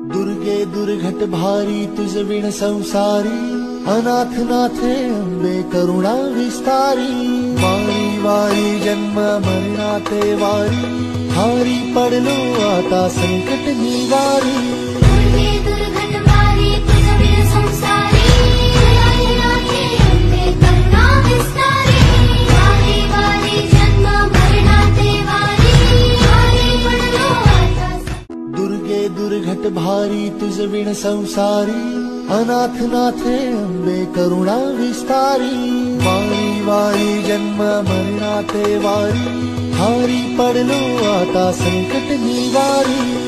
दुर्गे दुर्घट भारी तुझ विण संसारी, अनाथ नाथे अंबे करुणा विस्तारी। वारी वारी जन्म मरणाते वारी, हारी पडलो आता संकट निवारी। दुर्गे दुर्घट भारी तुझ विण संसारी, अनाथ नाथे अंबे करुणा विस्तारी। वारी वारी जन्म मरणाते वारी, हारी पडलो आता। दुर्गे दुर्घट भारी तुझ विण संसारी, अनाथ नाथे अंबे करुणा विस्तारी। वारी वारी जन्म मरणाते वारी, हारी पडलो आता संकट निवारी।